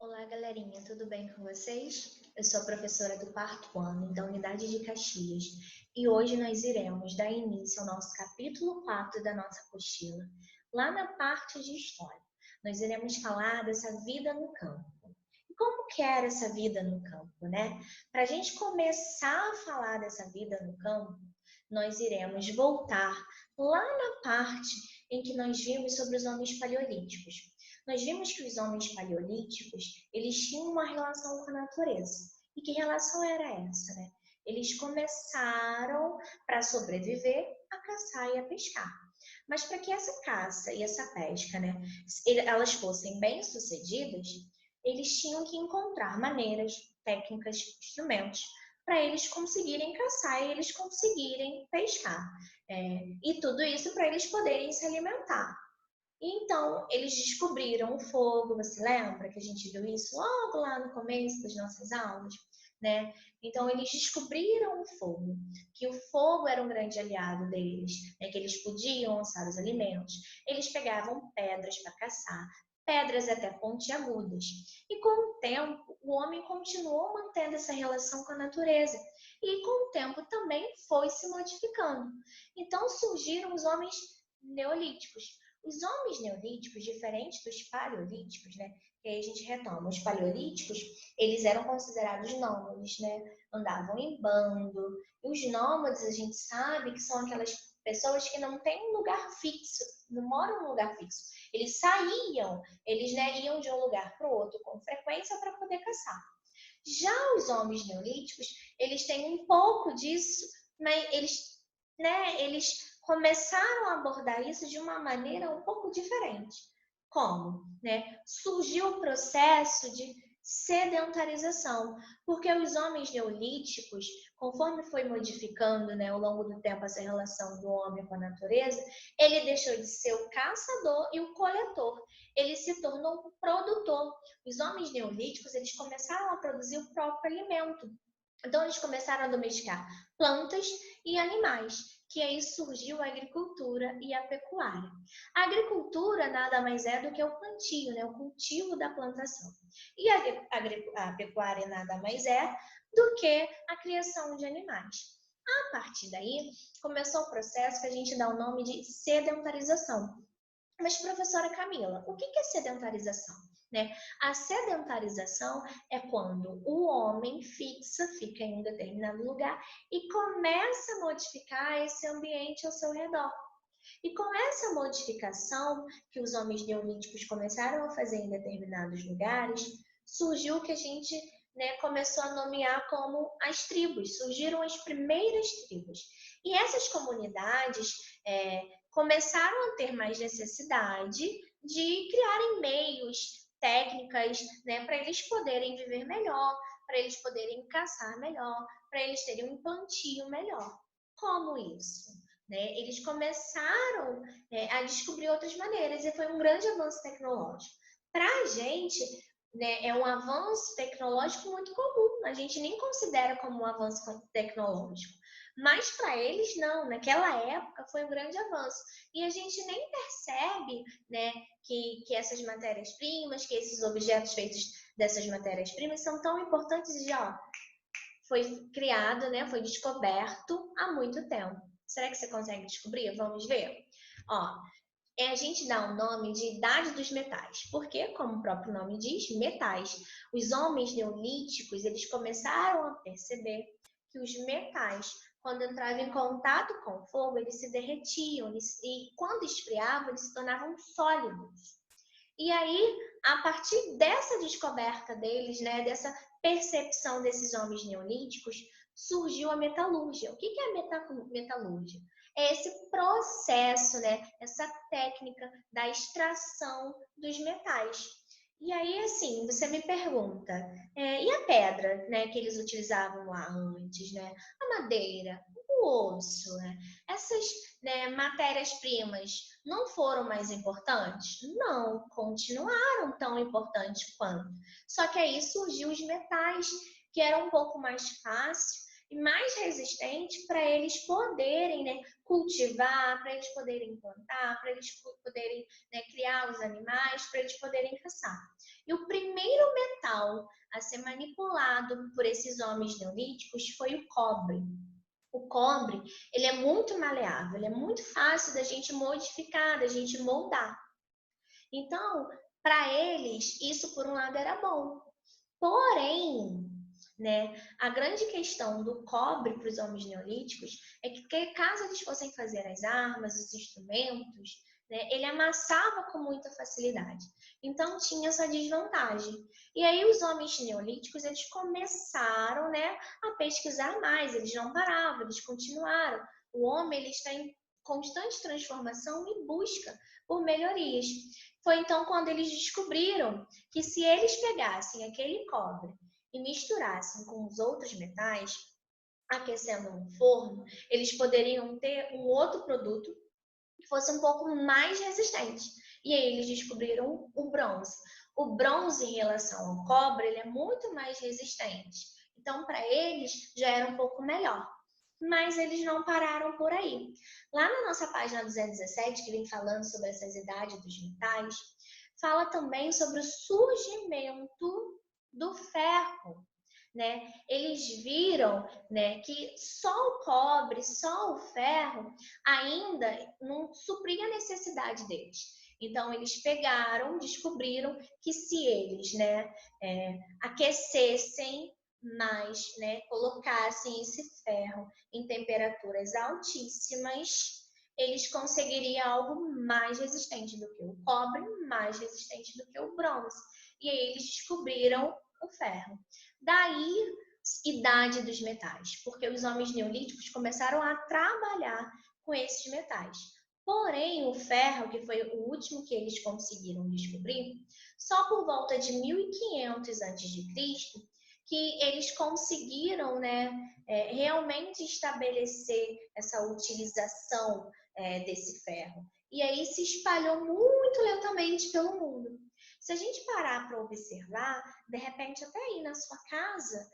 Olá, galerinha, tudo bem com vocês? Eu sou a professora do quarto ano da Unidade de Caxias e hoje nós iremos dar início ao nosso capítulo 4 da nossa apostila, lá na parte de História. Nós iremos falar dessa vida no campo. E como que era essa vida no campo, né? Para a gente começar a falar dessa vida no campo, nós iremos voltar lá na parte em que nós vimos sobre os homens paleolíticos. Nós vimos que os homens paleolíticos, eles tinham uma relação com a natureza. E que relação era essa, né? Eles começaram, para sobreviver, a caçar e a pescar. Mas para que essa caça e essa pesca, né, elas fossem bem-sucedidas, eles tinham que encontrar maneiras, técnicas, instrumentos para eles conseguirem caçar e eles conseguirem pescar. E tudo isso para eles poderem se alimentar. Então, eles descobriram o fogo, você lembra que a gente viu isso logo lá no começo das nossas aulas, né? Então, eles descobriram o fogo, que o fogo era um grande aliado deles, né? Que eles podiam assar os alimentos. Eles pegavam pedras para caçar, pedras até pontiagudas. E com o tempo, o homem continuou mantendo essa relação com a natureza. E com o tempo também foi se modificando. Então, surgiram os homens neolíticos. Os homens neolíticos, diferentes dos paleolíticos, né? Que aí a gente retoma. Os paleolíticos, eles eram considerados nômades, né? Andavam em bando. E os nômades, a gente sabe que são aquelas pessoas que não têm um lugar fixo, não moram num lugar fixo. Eles saíam, eles, né, iam de um lugar para o outro com frequência para poder caçar. Já os homens neolíticos, eles têm um pouco disso, mas eles começaram a abordar isso de uma maneira um pouco diferente. Como? Né? Surgiu o processo de sedentarização, porque os homens neolíticos, conforme foi modificando, né, ao longo do tempo essa relação do homem com a natureza, ele deixou de ser o caçador e o coletor, ele se tornou um produtor. Os homens neolíticos, eles começaram a produzir o próprio alimento. Então, eles começaram a domesticar plantas e animais, que aí surgiu a agricultura e a pecuária. A agricultura nada mais é do que o plantio, né? O cultivo da plantação. E a pecuária nada mais é do que a criação de animais. A partir daí, começou o processo que a gente dá o nome de sedentarização. Mas, professora Camila, o que é sedentarização? Né? A sedentarização é quando o homem fica em um determinado lugar e começa a modificar esse ambiente ao seu redor. E com essa modificação que os homens neolíticos começaram a fazer em determinados lugares, surgiu o que a gente, né, começou a nomear como as tribos, surgiram as primeiras tribos. E essas comunidades começaram a ter mais necessidade de criarem meios, técnicas, né, para eles poderem viver melhor, para eles poderem caçar melhor, para eles terem um plantio melhor. Como isso? Né? Eles começaram a descobrir outras maneiras e foi um grande avanço tecnológico. Para a gente, né, é um avanço tecnológico muito comum, a gente nem considera como um avanço tecnológico. Mas para eles, não, naquela época foi um grande avanço. E a gente nem percebe, né, que essas matérias-primas, que esses objetos feitos dessas matérias-primas são tão importantes e foi criado, né, foi descoberto há muito tempo. Será que você consegue descobrir? Vamos ver? Ó, a gente dá o nome de idade dos metais, porque, como o próprio nome diz, metais. Os homens neolíticos, eles começaram a perceber que os metais, quando entravam em contato com o fogo, eles se derretiam, e quando esfriavam, eles se tornavam sólidos. E aí, a partir dessa descoberta deles, né, dessa percepção desses homens neolíticos, surgiu a metalúrgia. O que é a metalúrgia? É esse processo, né, essa técnica da extração dos metais. E aí, assim, você me pergunta, e a pedra, né, que eles utilizavam lá antes, né? A madeira, o osso, né? Essas, né, matérias-primas não foram mais importantes? Não, continuaram tão importantes quanto. Só que aí surgiu os metais, que eram um pouco mais fácil e mais resistente para eles poderem, né, cultivar, para eles poderem plantar, para eles poderem, né, criar os animais, para eles poderem caçar. E o primeiro metal a ser manipulado por esses homens neolíticos foi o cobre. O cobre, ele é muito maleável, ele é muito fácil da gente modificar, da gente moldar. Então, para eles, isso por um lado era bom. Porém, né, a grande questão do cobre para os homens neolíticos é que caso eles fossem fazer as armas, os instrumentos, né, ele amassava com muita facilidade. Então tinha essa desvantagem. E aí os homens neolíticos, eles começaram, né, a pesquisar mais, eles não paravam, eles continuaram. O homem, ele está em constante transformação e busca por melhorias. Foi então quando eles descobriram que se eles pegassem aquele cobre e misturassem com os outros metais, aquecendo no forno, eles poderiam ter um outro produto que fosse um pouco mais resistente. E aí eles descobriram o bronze. O bronze, em relação ao cobre, ele é muito mais resistente. Então, para eles, já era um pouco melhor. Mas eles não pararam por aí. Lá na nossa página 217, que vem falando sobre essas idades dos metais, fala também sobre o surgimento do ferro, né? Eles viram, né, que só o cobre, só o ferro ainda não supria a necessidade deles. Então eles pegaram, descobriram que se eles, né, aquecessem mais, né, colocassem esse ferro em temperaturas altíssimas, eles conseguiriam algo mais resistente do que o cobre, mais resistente do que o bronze. E aí eles descobriram o ferro. Daí, idade dos metais, porque os homens neolíticos começaram a trabalhar com esses metais. Porém, o ferro, que foi o último que eles conseguiram descobrir, só por volta de 1500 a.C., que eles conseguiram, né, realmente estabelecer essa utilização desse ferro. E aí se espalhou muito lentamente pelo mundo. Se a gente parar para observar, de repente até aí na sua casa,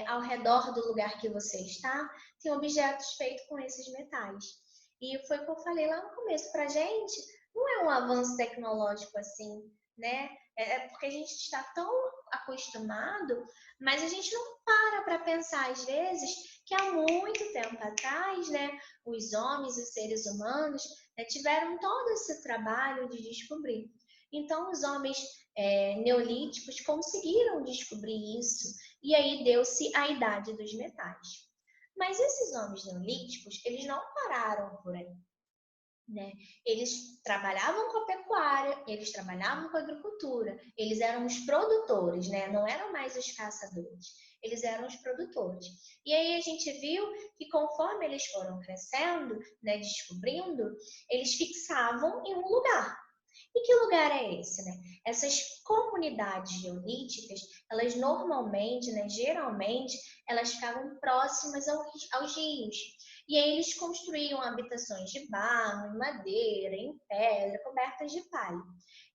ao redor do lugar que você está, tem objetos feitos com esses metais. E foi o que eu falei lá no começo, para a gente não é um avanço tecnológico assim, né? É porque a gente está tão acostumado, mas a gente não para pensar às vezes que há muito tempo atrás, né, os homens, os seres humanos, né, tiveram todo esse trabalho de descobrir. Então, os homens neolíticos conseguiram descobrir isso, e aí deu-se a idade dos metais. Mas esses homens neolíticos, eles não pararam por aí, né? Eles trabalhavam com a pecuária, eles trabalhavam com a agricultura, eles eram os produtores, né? Não eram mais os caçadores, eles eram os produtores. E aí a gente viu que conforme eles foram crescendo, né, descobrindo, eles fixavam em um lugar. E que lugar é esse, né? Essas comunidades neolíticas, elas normalmente, né, geralmente, elas ficavam próximas aos rios. E aí eles construíam habitações de barro, em madeira, em pedra, cobertas de palha.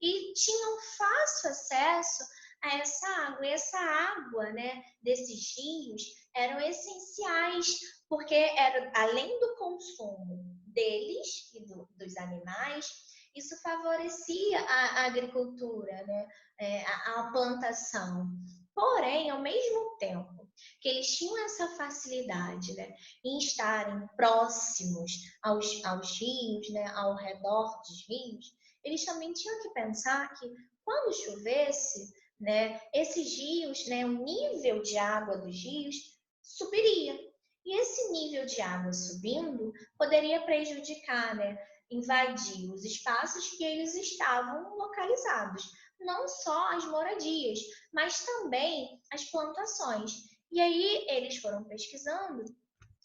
E tinham fácil acesso a essa água. E essa água, né, desses rios eram essenciais, porque era, além do consumo deles e dos animais, isso favorecia a agricultura, né? A plantação. Porém, ao mesmo tempo que eles tinham essa facilidade, né, em estarem próximos aos rios, né, ao redor dos rios, eles também tinham que pensar que quando chovesse, né, esses rios, né, o nível de água dos rios subiria. E esse nível de água subindo poderia prejudicar, né, invadir os espaços que eles estavam localizados, não só as moradias, mas também as plantações. E aí eles foram pesquisando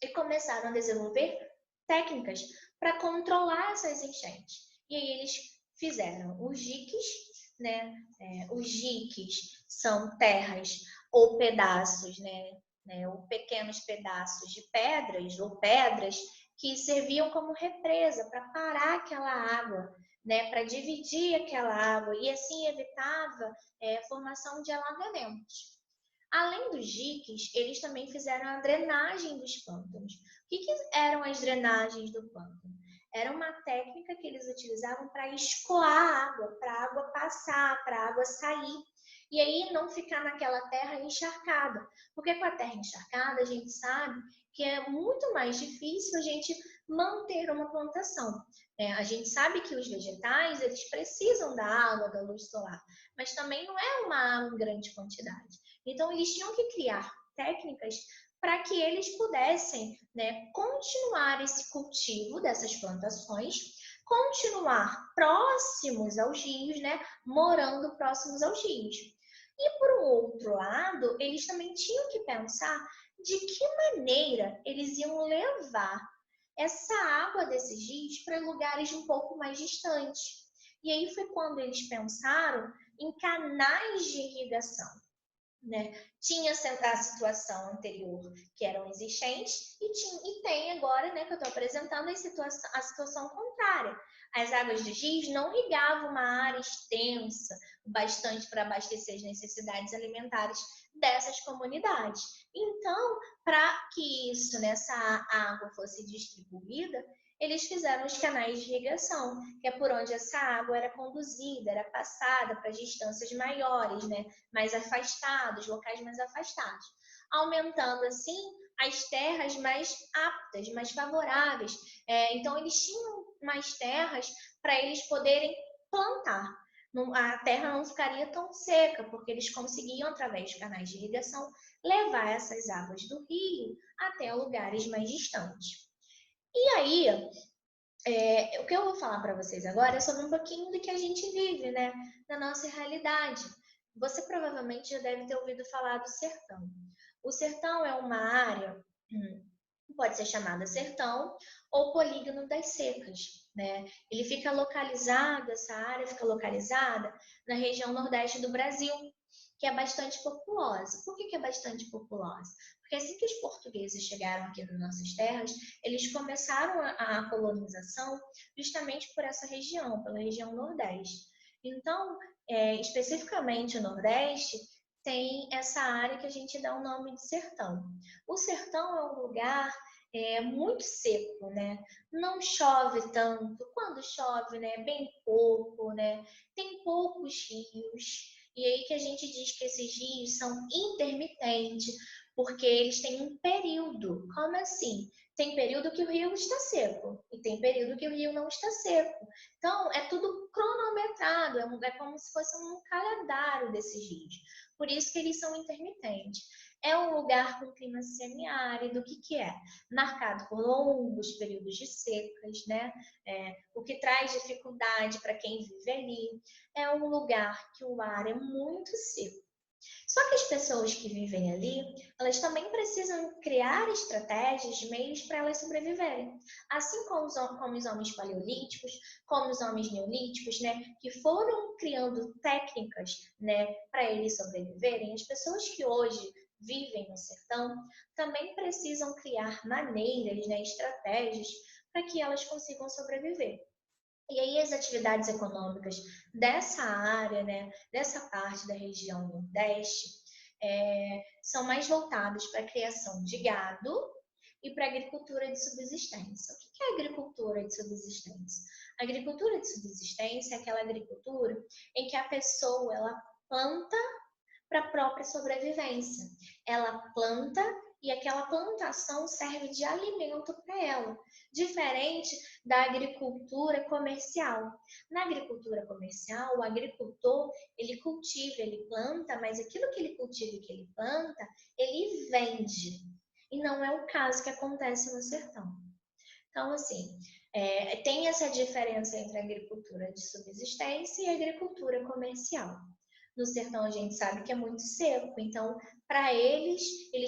e começaram a desenvolver técnicas para controlar essas enchentes. E aí eles fizeram os diques, né? Os diques são terras ou pedaços, né? Ou pequenos pedaços de pedras ou pedras que serviam como represa para parar aquela água, né? Para dividir aquela água e assim evitava a formação de alagamentos. Além dos diques, eles também fizeram a drenagem dos pântanos. O que eram as drenagens do pântano? Era uma técnica que eles utilizavam para escoar a água, para a água passar, para a água sair. E aí não ficar naquela terra encharcada, porque com a terra encharcada a gente sabe que é muito mais difícil a gente manter uma plantação. A gente sabe que os vegetais, eles precisam da água, da luz solar, mas também não é uma água em grande quantidade. Então, eles tinham que criar técnicas para que eles pudessem, continuar esse cultivo dessas plantações, continuar próximos aos rios, morando próximos aos rios. E por um outro lado, eles também tinham que pensar de que maneira eles iam levar essa água desses rios para lugares um pouco mais distantes. E aí foi quando eles pensaram em canais de irrigação. Tinha a situação anterior que eram existentes e tem agora, que eu estou apresentando a situação contrária. As águas dos rios não irrigavam uma área extensa, bastante para abastecer as necessidades alimentares dessas comunidades. Então, para que essa água fosse distribuída, eles fizeram os canais de irrigação, que é por onde essa água era conduzida, era passada para distâncias maiores, mais afastados, locais mais afastados, aumentando assim as terras mais aptas, mais favoráveis. Então, eles tinham mais terras para eles poderem plantar. A terra não ficaria tão seca, porque eles conseguiam, através de canais de irrigação, levar essas águas do rio até lugares mais distantes. E aí, o que eu vou falar para vocês agora é sobre um pouquinho do que a gente vive, na nossa realidade. Você provavelmente já deve ter ouvido falar do sertão. O sertão é uma área, pode ser chamada sertão ou polígono das secas, Ele fica localizado, essa área fica localizada na região nordeste do Brasil, que é bastante populosa. Por que é bastante populosa? Porque assim que os portugueses chegaram aqui nas nossas terras, eles começaram a colonização justamente por essa região, pela região nordeste. Então, especificamente o nordeste, tem essa área que a gente dá o nome de sertão. O sertão é um lugar muito seco, Não chove tanto. Quando chove, bem pouco, Tem poucos rios. E aí que a gente diz que esses rios são intermitentes, porque eles têm um período. Como assim? Tem período que o rio está seco e tem período que o rio não está seco. Então, é tudo cronometrado, é como se fosse um calendário desses rios. Por isso que eles são intermitentes. É um lugar com clima semiárido, o que é? Marcado por longos períodos de secas, o que traz dificuldade para quem vive ali. É um lugar que o ar é muito seco. Só que as pessoas que vivem ali, elas também precisam criar estratégias, meios para elas sobreviverem. Assim como os homens paleolíticos, como os homens neolíticos, que foram criando técnicas, para eles sobreviverem, as pessoas que hoje vivem no sertão também precisam criar maneiras, estratégias para que elas consigam sobreviver. E aí as atividades econômicas dessa área, dessa parte da região nordeste, são mais voltadas para a criação de gado e para a agricultura de subsistência. O que é agricultura de subsistência? A agricultura de subsistência é aquela agricultura em que a pessoa ela planta para a própria sobrevivência. Ela planta e aquela plantação serve de alimento para ela, diferente da agricultura comercial. Na agricultura comercial, o agricultor, ele cultiva, ele planta, mas aquilo que ele cultiva e que ele planta, ele vende. E não é o caso que acontece no sertão. Então, assim, tem essa diferença entre a agricultura de subsistência e a agricultura comercial. No sertão a gente sabe que é muito seco, então para eles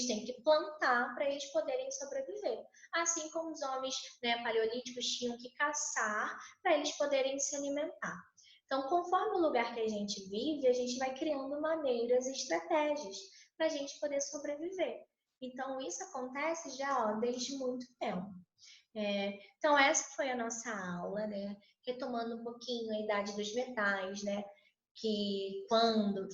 têm que plantar para eles poderem sobreviver. Assim como os homens paleolíticos tinham que caçar para eles poderem se alimentar. Então, conforme o lugar que a gente vive, a gente vai criando maneiras e estratégias para a gente poder sobreviver. Então, isso acontece já desde muito tempo. Então, essa foi a nossa aula, retomando um pouquinho a idade dos metais, que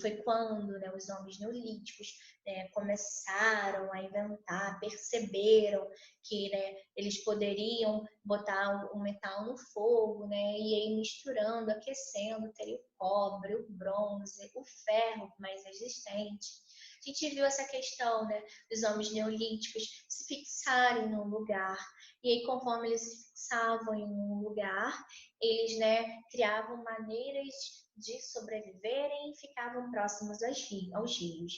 foi quando, né, os homens neolíticos, né, começaram a inventar, perceberam que, né, eles poderiam botar o metal no fogo, né, e aí misturando, aquecendo, teria o cobre, o bronze, o ferro mais resistente. A gente viu essa questão, né, dos homens neolíticos se fixarem num lugar, e aí conforme eles se fixavam em um lugar, eles, né, criavam maneiras de sobreviverem e ficavam próximos aos rios.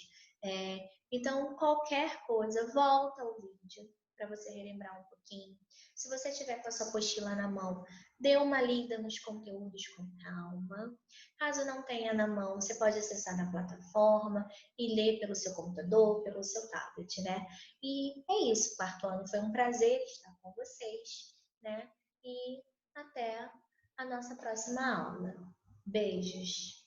Então, qualquer coisa, volta ao vídeo para você relembrar um pouquinho. Se você tiver com a sua apostila na mão, dê uma lida nos conteúdos com calma. Caso não tenha na mão, você pode acessar na plataforma e ler pelo seu computador, pelo seu tablet, né? E é isso, quarto ano. Foi um prazer estar com vocês, né? E até a nossa próxima aula. Beijos!